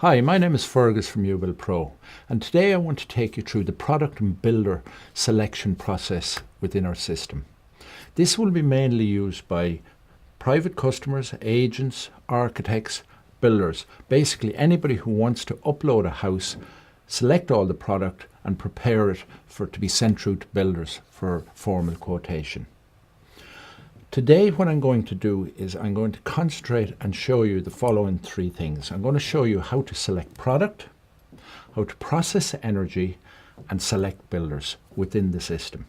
Hi, my name is Fergus from UBUILDPRO, and today I want to take you through the product and builder selection process within our system. This will be mainly used by private customers, agents, architects, builders, basically anybody who wants to upload a house, select all the product and prepare it for it to be sent through to builders for formal quotation. Today what I'm going to do is I'm going to concentrate and show you the following three things. I'm going to show you how to select product, how to process energy and select builders within the system.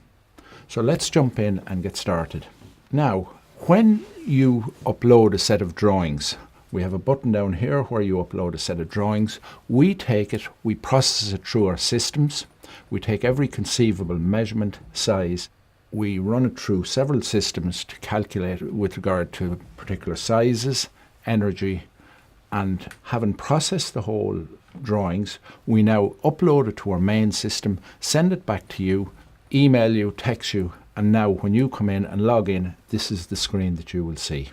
So let's jump in and get started. Now, when you upload a set of drawings, we have a button down here where you upload a set of drawings. We take it, we process it through our systems. We take every conceivable measurement, size. We run it through several systems to calculate with regard to particular sizes, energy, and having processed the whole drawings, we now upload it to our main system, send it back to you, email you, text you, and now when you come in and log in, this is the screen that you will see.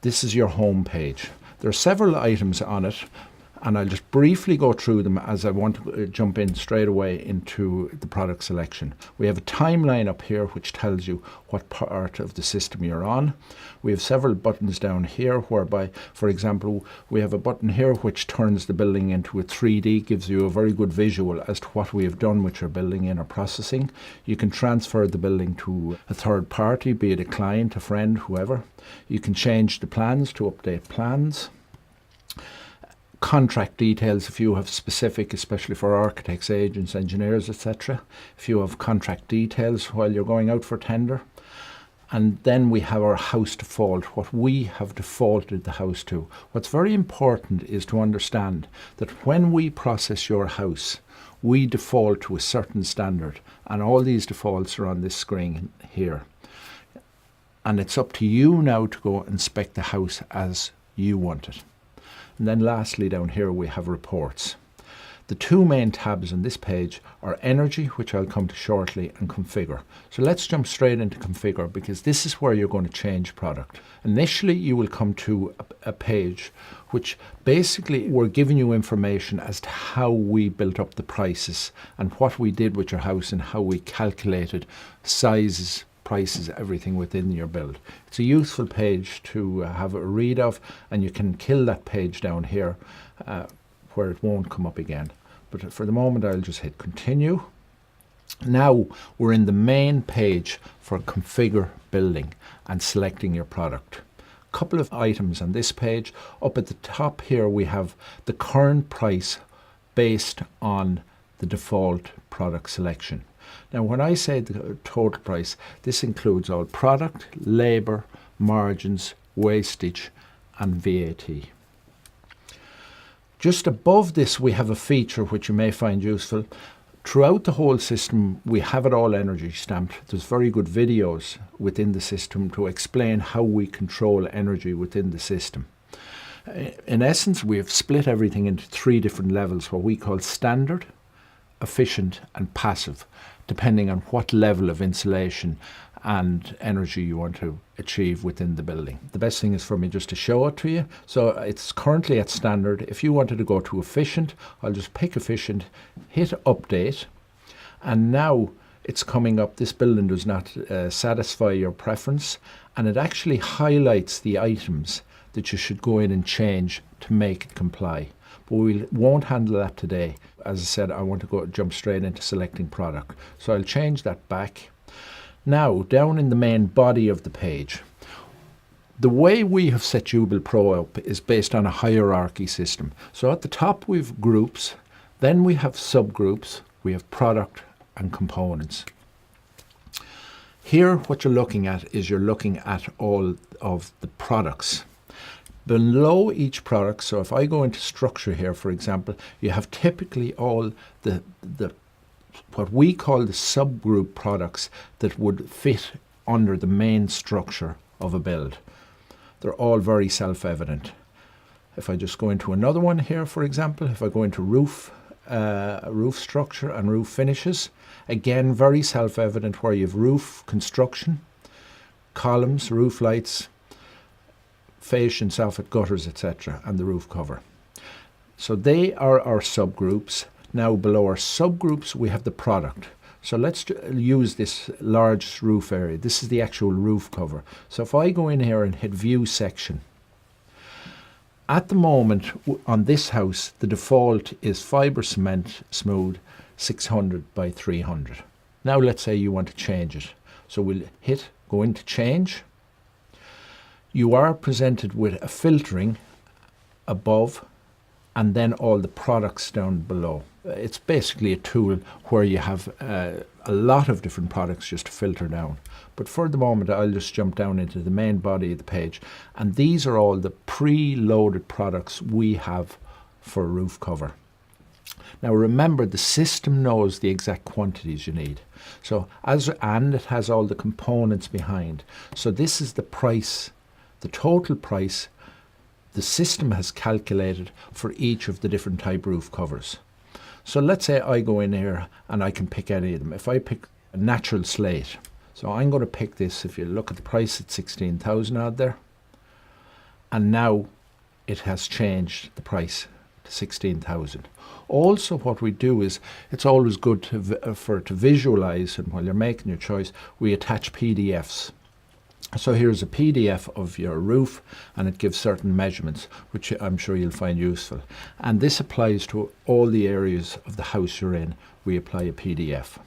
This is your home page. There are several items on it, and I'll just briefly go through them as I want to jump in straight away into the product selection. We have a timeline up here which tells you what part of the system you're on. We have several buttons down here whereby, for example, we have a button here which turns the building into a 3D, gives you a very good visual as to what we have done with your building in our processing. You can transfer the building to a third party, be it a client, a friend, whoever. You can change the plans to update plans. Contract details if you have specific, especially for architects, agents, engineers, etc. If you have contract details while you're going out for tender. And then we have our house default, what we have defaulted the house to. What's very important is to understand that when we process your house, we default to a certain standard, and all these defaults are on this screen here. And it's up to you now to go inspect the house as you want it. And then lastly down here we have reports. The two main tabs on this page are energy, which I'll come to shortly, and configure. So let's jump straight into configure because this is where you're going to change product. Initially you will come to a page which basically we're giving you information as to how we built up the prices and what we did with your house and how we calculated sizes, prices, everything within your build. It's a useful page to have a read of, and you can kill that page down here where it won't come up again. But for the moment I'll just hit continue. Now we're in the main page for configure building and selecting your product. A couple of items on this page. Up at the top here we have the current price based on the default product selection. Now when I say the total price, this includes all product, labour, margins, wastage and VAT. Just above this we have a feature which you may find useful. Throughout the whole system we have it all energy stamped. There's very good videos within the system to explain how we control energy within the system. In essence we have split everything into three different levels, what we call standard, efficient and passive, depending on what level of insulation and energy you want to achieve within the building. The best thing is for me just to show it to you. So it's currently at standard. If you wanted to go to efficient, I'll just pick efficient, hit update, and now it's coming up. This building does not satisfy your preference, and it actually highlights the items that you should go in and change to make it comply. But we won't handle that today. As I said, I want to jump straight into selecting product. So I'll change that back. Now, down in the main body of the page, the way we have set UBUILDPRO up is based on a hierarchy system. So at the top we have groups, then we have subgroups, we have product and components. Here what you're looking at is you're looking at all of the products. Below each product, so if I go into structure here, for example, you have typically all the what we call the subgroup products that would fit under the main structure of a build. They're all very self-evident. If I just go into another one here, for example, if I go into roof structure and roof finishes, again very self-evident, where you have roof construction, columns, roof lights, fascia and soffit gutters, etc., and the roof cover. So they are our subgroups. Now below our subgroups we have the product. So let's use this large roof area. This is the actual roof cover. So if I go in here and hit view section, at the moment on this house the default is fibre cement smooth 600 by 300. Now let's say you want to change it. So we'll hit go into change. You are presented with a filtering above and then all the products down below. It's basically a tool where you have a lot of different products just to filter down. But for the moment I'll just jump down into the main body of the page, and these are all the pre-loaded products we have for roof cover. Now remember, the system knows the exact quantities you need. So and it has all the components behind. So this is the price, the total price the system has calculated for each of the different type roof covers. So let's say I go in here and I can pick any of them. If I pick a natural slate, so I'm going to pick this. If you look at the price, it's 16,000 out there, and now it has changed the price to 16,000. Also what we do is, it's always good to visualize, and while you're making your choice we attach PDFs. So here's a PDF of your roof, and it gives certain measurements, which I'm sure you'll find useful. And this applies to all the areas of the house you're in. We apply a PDF.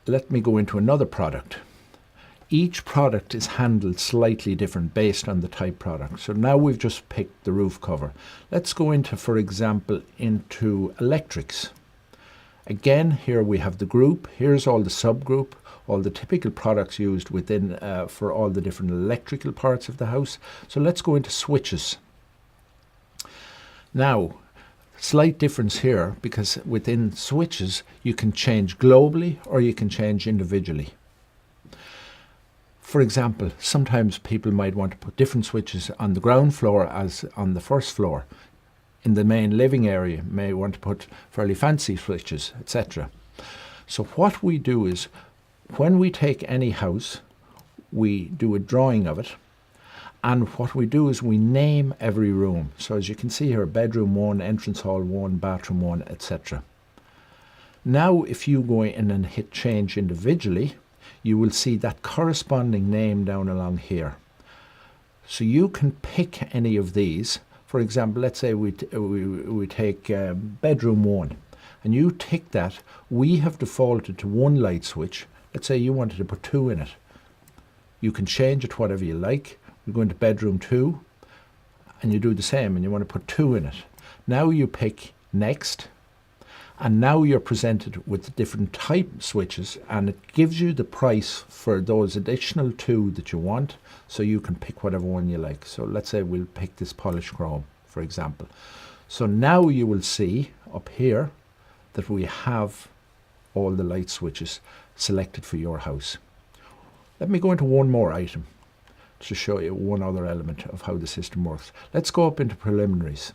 Let me go into another product. Each product is handled slightly different based on the type product. So now we've just picked the roof cover. Let's go into, for example, into electrics. Again, here we have the group. Here's all the subgroup, all the typical products used within for all the different electrical parts of the house. So let's go into switches. Now, slight difference here, because within switches you can change globally or you can change individually. For example, sometimes people might want to put different switches on the ground floor as on the first floor. In the main living area, may want to put fairly fancy switches, etc. So what we do is, when we take any house, we do a drawing of it, and what we do is we name every room. So as you can see here, bedroom 1, entrance hall 1, bathroom 1, etc. Now if you go in and hit change individually, you will see that corresponding name down along here. So you can pick any of these. For example, let's say we take bedroom 1, and you tick that. We have defaulted to 1 light switch. Let's say you wanted to put 2 in it. You can change it whatever you like. We go into bedroom 2, and you do the same, and you want to put 2 in it. Now you pick next, and now you're presented with different type switches, and it gives you the price for those additional 2 that you want, so you can pick whatever one you like. So let's say we'll pick this polished chrome, for example. So now you will see up here that we have all the light switches selected for your house. Let me go into one more item to show you one other element of how the system works. Let's go up into preliminaries.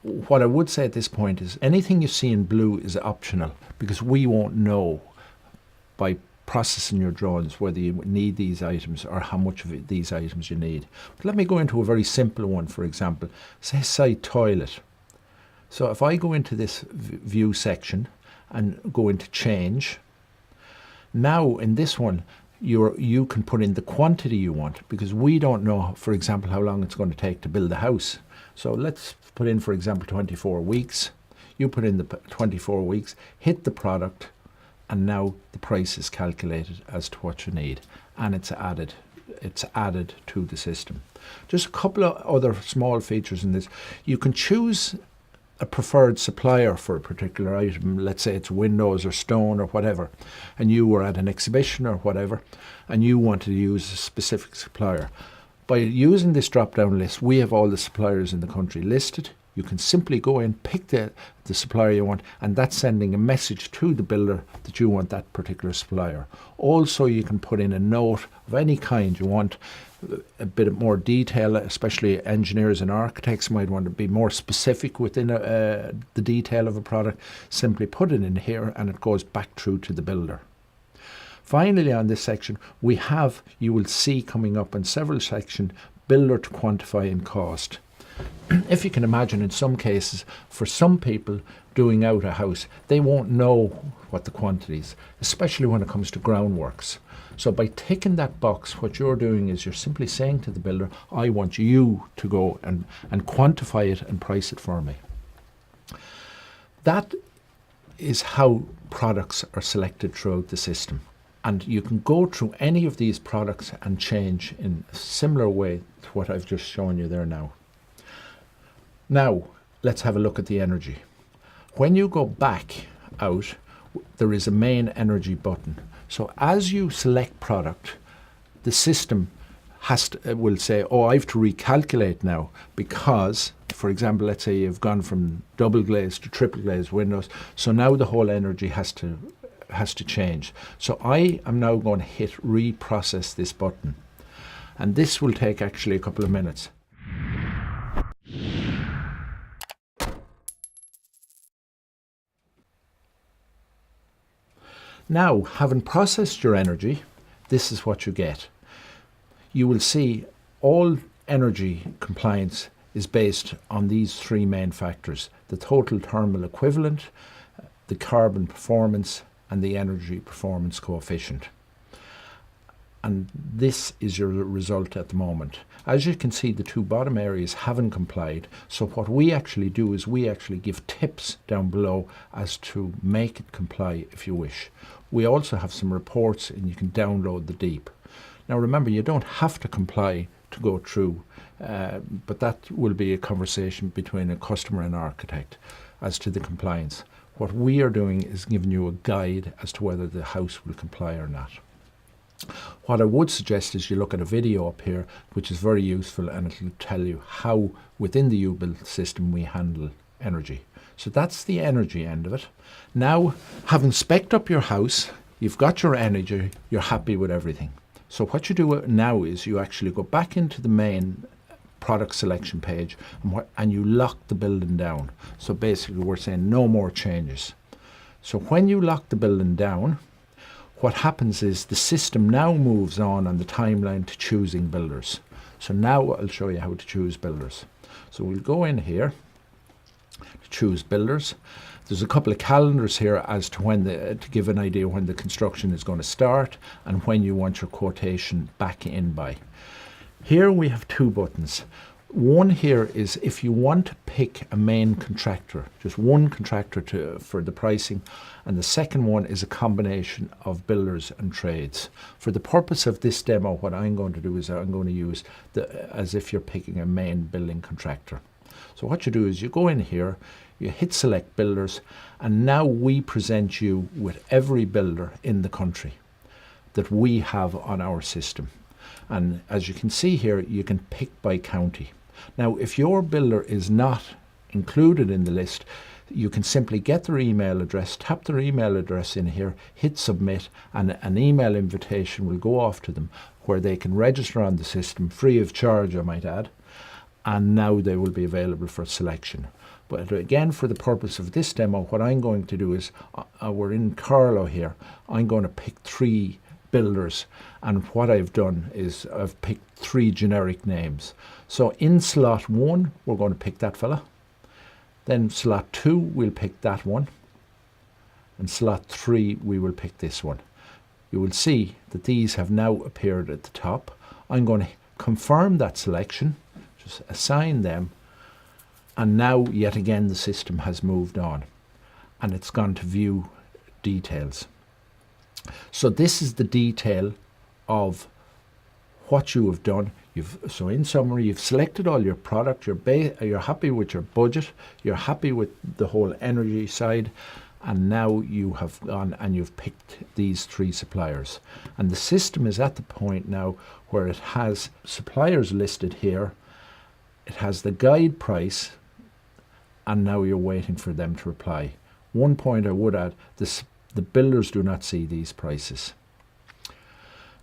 What I would say at this point is anything you see in blue is optional, because we won't know by processing your drawings whether you need these items or how much of these items you need. But let me go into a very simple one, for example, say side toilet. So if I go into this view section and go into change, now in this one you can put in the quantity you want, because we don't know, for example, how long it's going to take to build a house. So let's put in, for example, 24 weeks. You put in the 24 weeks, hit the product, and now the price is calculated as to what you need, and it's added to the system. Just a couple of other small features in this. You can choose a preferred supplier for a particular item. Let's say it's windows or stone or whatever, and you were at an exhibition or whatever, and you wanted to use a specific supplier. By using this drop-down list, we have all the suppliers in the country listed. You can simply go in, pick the supplier you want, and that's sending a message to the builder that you want that particular supplier. Also, you can put in a note of any kind you want, a bit more detail, especially engineers and architects might want to be more specific within the detail of a product. Simply put it in here and it goes back through to the builder. Finally, on this section, we have, you will see coming up in several sections, builder to quantify and cost. if you can imagine, in some cases, for some people doing out a house, they won't know what the quantity is, especially when it comes to groundworks. So by ticking that box, what you're doing is you're simply saying to the builder, I want you to go and quantify it and price it for me. That is how products are selected throughout the system. And you can go through any of these products and change in a similar way to what I've just shown you there now. Now, let's have a look at the energy. When you go back out, there is a main energy button. So as you select product, the system will say, oh, I have to recalculate now because, for example, let's say you've gone from double glazed to triple glazed windows. So now the whole energy has to change. So I am now going to hit reprocess this button. And this will take actually a couple of minutes. Now, having processed your energy, this is what you get. You will see all energy compliance is based on these three main factors: the total thermal equivalent, the carbon performance, and the energy performance coefficient. And this is your result at the moment. As you can see, the two bottom areas haven't complied. So what we actually do is we actually give tips down below as to make it comply if you wish. We also have some reports and you can download the deep. Now remember, you don't have to comply to go through, but that will be a conversation between a customer and architect as to the compliance. What we are doing is giving you a guide as to whether the house will comply or not. What I would suggest is you look at a video up here, which is very useful, and it will tell you how within the UBuild system we handle energy. So that's the energy end of it. Now, having specced up your house, you've got your energy, you're happy with everything. So what you do now is you actually go back into the main product selection page and you lock the building down. So basically we're saying no more changes. So when you lock the building down, what happens is the system now moves on the timeline to choosing builders. So now I'll show you how to choose builders. So we'll go in here to choose builders. There's a couple of calendars here as to when to give an idea when the construction is going to start and when you want your quotation back in by. Here we have two buttons. One here is if you want to pick a main contractor, just one contractor for the pricing, and the second one is a combination of builders and trades. For the purpose of this demo, what I'm going to do is I'm going to use as if you're picking a main building contractor. So what you do is you go in here, you hit select builders, and now we present you with every builder in the country that we have on our system. And as you can see here, you can pick by county. Now, if your builder is not included in the list, you can simply get their email address, tap their email address in here, hit submit, and an email invitation will go off to them where they can register on the system free of charge, I might add, and now they will be available for selection. But again, for the purpose of this demo, what I'm going to do is, we're in Carlow here, I'm going to pick 3 builders, and what I've done is I've picked 3 generic names. So in slot 1 we're going to pick that fella, then slot 2 we'll pick that one, and slot 3 we will pick this one. You will see that these have now appeared at the top. I'm going to confirm that selection, just assign them, and now yet again the system has moved on and it's gone to view details. So this is the detail of what you have done. So in summary, you've selected all your product, you're happy with your budget, you're happy with the whole energy side, and now you have gone and you've picked these 3 suppliers. And the system is at the point now where it has suppliers listed here, it has the guide price, and now you're waiting for them to reply. One point I would add, the builders do not see these prices.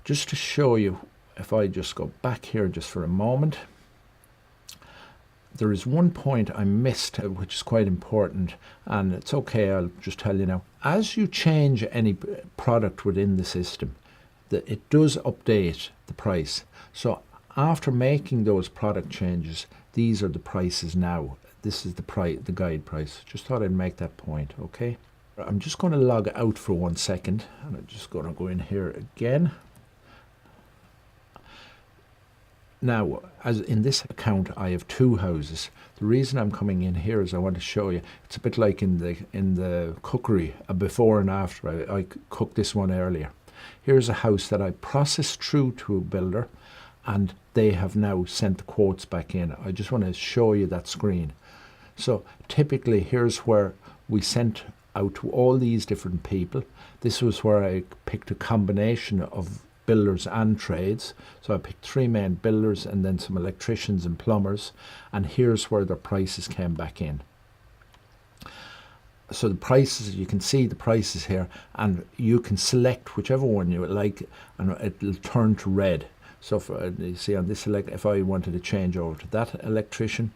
Just to show you, if I just go back here just for a moment, there is one point I missed which is quite important, and it's okay, I'll just tell you now. As you change any product within the system, it does update the price. So after making those product changes, these are the prices now. This is the guide price. Just thought I'd make that point, okay? I'm just going to log out for 1 second, and I'm just going to go in here again. Now, as in this account, I have 2 houses. The reason I'm coming in here is I want to show you. It's a bit like in the cookery, a before and after. I cooked this one earlier. Here's a house that I processed through to a builder, and they have now sent the quotes back in. I just want to show you that screen. So typically, here's where we sent out to all these different people. This was where I picked a combination of builders and trades. So I picked 3 main builders and then some electricians and plumbers, and here's where their prices came back in. So the prices, you can see the prices here, and you can select whichever one you like, and it'll turn to red. So you see on this if I wanted to change over to that electrician,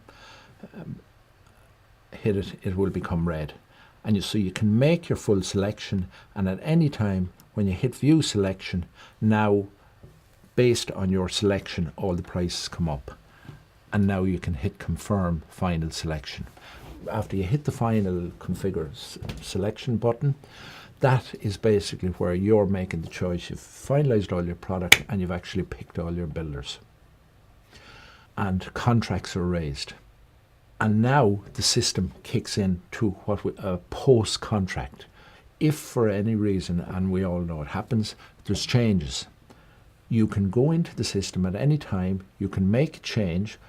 hit it, it will become red. And so you can make your full selection, and at any time when you hit view selection, now based on your selection all the prices come up, and now you can hit confirm final selection. After you hit the final configure selection button, that is basically where you're making the choice. You've finalized all your product and you've actually picked all your builders, and contracts are raised. And now the system kicks in to what a post contract. If for any reason, and we all know it happens, there's changes, you can go into the system at any time, you can make a change.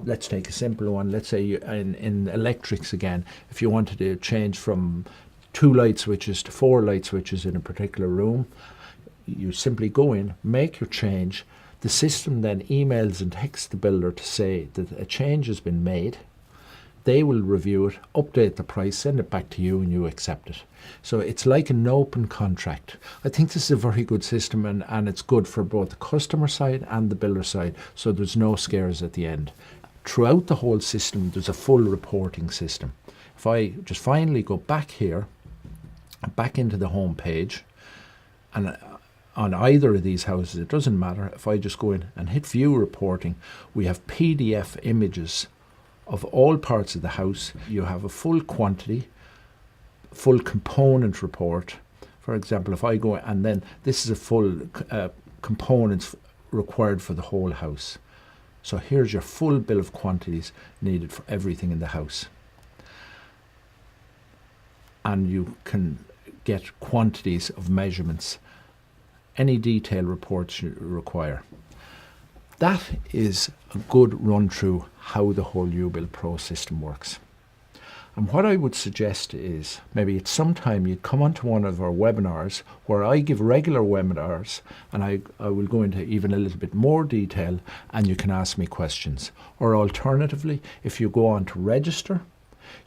Let's take a simple one. Let's say in electrics again, if you wanted to change from 2 light switches to 4 light switches in a particular room, you simply go in, make your change. The system then emails and texts the builder to say that a change has been made. They will review it, update the price, send it back to you, and you accept it. So it's like an open contract. I think this is a very good system, and it's good for both the customer side and the builder side, so there's no scares at the end. Throughout the whole system, there's a full reporting system. If I just finally go back here, back into the home page, and on either of these houses, it doesn't matter, if I just go in and hit view reporting, we have PDF images of all parts of the house. You have a full quantity, full component report. For example, if I go, and then this is a full components required for the whole house. So here's your full bill of quantities needed for everything in the house. And you can get quantities of measurements, any detail reports you require. That is a good run through how the whole UBUILDPRO system works. And what I would suggest is maybe at some time you come onto one of our webinars where I give regular webinars, and I will go into even a little bit more detail, and you can ask me questions. Or alternatively, if you go on to register,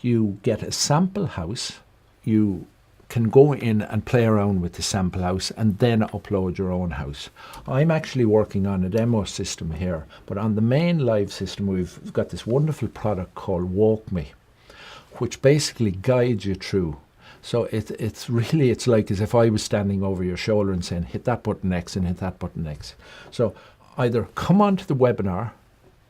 you get a sample house. You can go in and play around with the sample house and then upload your own house. I'm actually working on a demo system here, but on the main live system we've got this wonderful product called Walk Me, which basically guides you through. So it's like as if I was standing over your shoulder and saying hit that button next and hit that button next. So either come onto the webinar,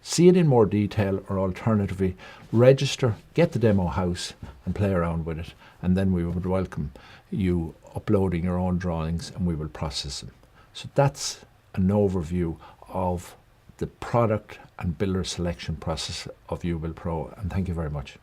see it in more detail, or alternatively register, get the demo house and play around with it, and then we would welcome you uploading your own drawings and we will process them. So that's an overview of the product and builder selection process of UBUILDPRO, and thank you very much.